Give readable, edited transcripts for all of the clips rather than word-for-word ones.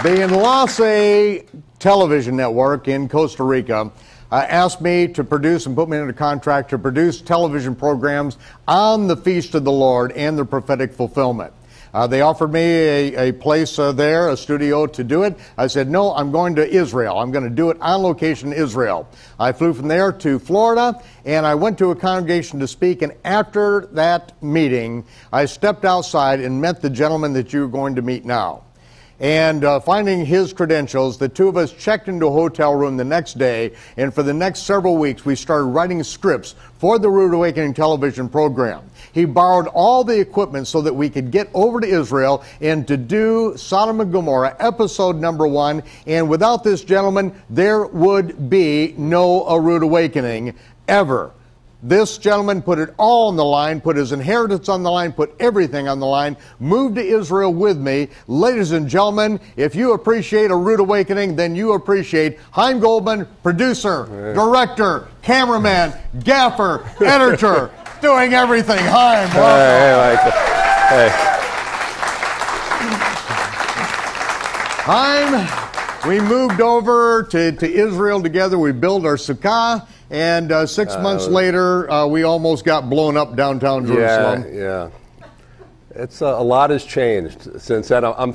The Enlace television network in Costa Rica asked me to produce and put me under contract to produce television programs on the Feast of the Lord and the prophetic fulfillment. They offered me a place there, a studio to do it. I said, no, I'm going to Israel. I'm going to do it on location in Israel. I flew from there to Florida, and I went to a congregation to speak, and after that meeting, I stepped outside and met the gentleman that you're going to meet now. And finding his credentials, the two of us checked into a hotel room the next day, and for the next several weeks, we started writing scripts for the Rude Awakening television program. He borrowed all the equipment so that we could get over to Israel and to do Sodom and Gomorrah, episode number 1. And without this gentleman, there would be no A Rude Awakening ever. This gentleman put it all on the line, put his inheritance on the line, put everything on the line, moved to Israel with me. Ladies and gentlemen, if you appreciate A Rude Awakening, then you appreciate Chaim Goldman, producer, director, cameraman, gaffer, editor, doing everything. Chaim, welcome. Hey, Chaim, we moved over to Israel together. We built our sukkah. And 6 months later, we almost got blown up downtown Jerusalem. Yeah. It's a lot has changed since then. I'm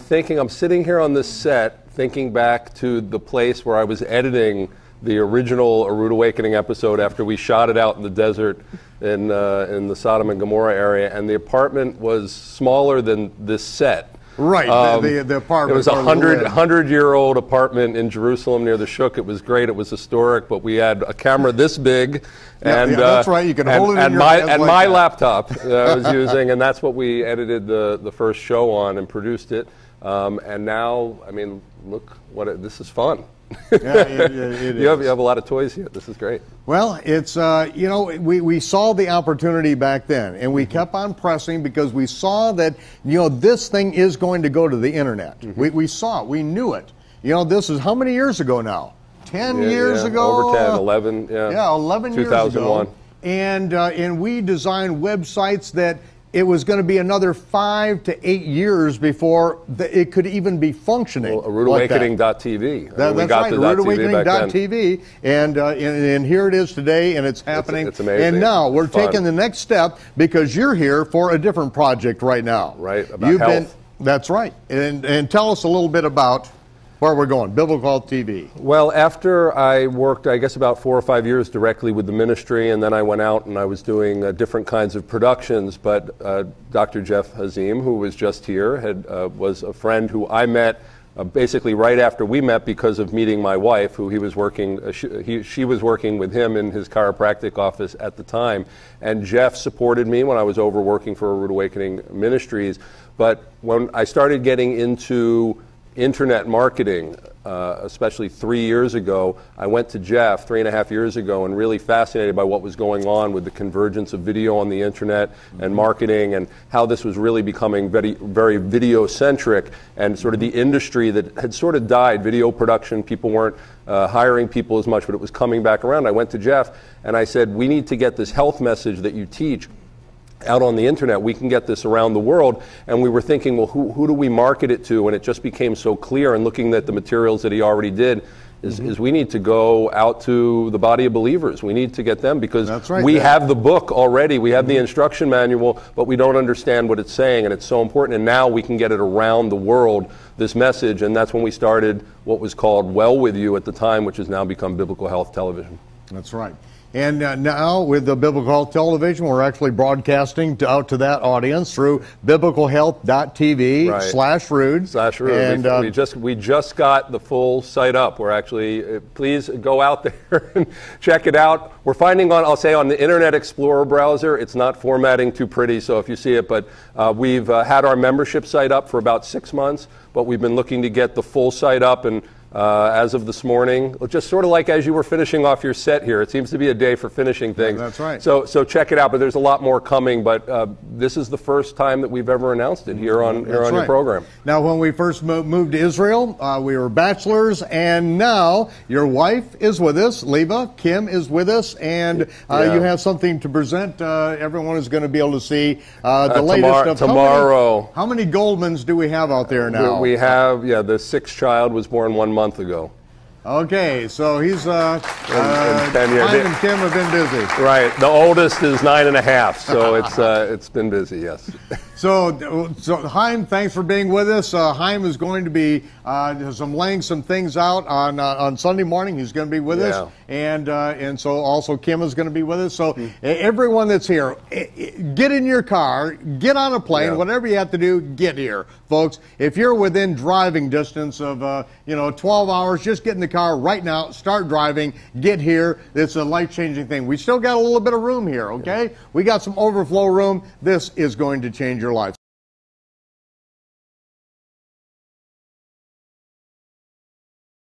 sitting here on this set, thinking back to the place where I was editing the original A Rude Awakening episode after we shot it out in the desert in the Sodom and Gomorrah area, and the apartment was smaller than this set. Right, the apartment. It was a 100-year-old apartment in Jerusalem near the Shuk. It was great. It was historic, but we had a camera this big, and that's right. You can hold it in your hands like my that. Laptop I was using, and that's what we edited the first show on and produced it. And now, I mean, look this is fun. You have a lot of toys here. This is great. Well, it's, we saw the opportunity back then, and we kept on pressing because we saw that, this thing is going to go to the internet. We saw it. We knew it. This is how many years ago now? 10 years ago? Over 10, 11, yeah. Yeah, 11 years ago. 2001. And we designed websites that it was going to be another 5 to 8 years before it could even be functioning. Well, ArudeAwakening.tv. That's right, ArudeAwakening.tv. And here it is today, and it's happening. It's amazing. And now we're taking the next step because you're here for a different project right now. Right, about health. That's right. And tell us a little bit about where we're going, Biblical Health TV. Well, after I worked, I guess, about 4 or 5 years directly with the ministry, and then I went out and I was doing different kinds of productions. But Dr. Jeff Hazim, who was just here, was a friend who I met basically right after we met because of meeting my wife, who he was working. She was working with him in his chiropractic office at the time. And Jeff supported me when I was over working for Rude Awakening Ministries. But when I started getting into internet marketing, especially 3 years ago, I went to Jeff 3.5 years ago and really fascinated by what was going on with the convergence of video on the internet and marketing and how this was really becoming very, very video-centric and sort of the industry that had sort of died. Video production, people weren't hiring people as much, but it was coming back around. I went to Jeff and I said, we need to get this health message that you teach out on the internet. We can get this around the world. And we were thinking, well, who do we market it to? And it just became so clear, and looking at the materials that he already did, is we need to go out to the body of believers. We need to get them because we have the book already. We have the instruction manual, but we don't understand what it's saying, and it's so important. And now we can get it around the world, this message. And that's when we started what was called Well With You at the time, which has now become Biblical Health Television. That's right. And now with the Biblical Health Television, we're actually broadcasting out to that audience through biblicalhealth.tv/Rude. And we just got the full site up. We're actually, please go out there and check it out. We're finding I'll say on the Internet Explorer browser, it's not formatting too pretty, so if you see it, but we've had our membership site up for about 6 months, but we've been looking to get the full site up, and as of this morning. Just sort of like as you were finishing off your set here. It seems to be a day for finishing things. That's right. So check it out. But there's a lot more coming. But this is the first time that we've ever announced it here on your program. Now, when we first moved to Israel, we were bachelors, and now your wife is with us. Leva, Kim is with us, and you have something to present. Everyone is going to be able to see the latest of tomorrow. How many Goldmans do we have out there now? We have, the sixth child was born 1 month ago. Okay, so he's Chaim and Kim have been busy. Right, the oldest is 9.5, so it's been busy. Yes. So Chaim, thanks for being with us. Chaim is going to be laying some things out on Sunday morning. He's going to be with us, and so also Kim is going to be with us. So everyone that's here, get in your car, get on a plane, whatever you have to do, get here, folks. If you're within driving distance of 12 hours, just get in the car right now, start driving, get here. It's a life-changing thing. We still got a little bit of room here, okay? We got some overflow room. This is going to change your life.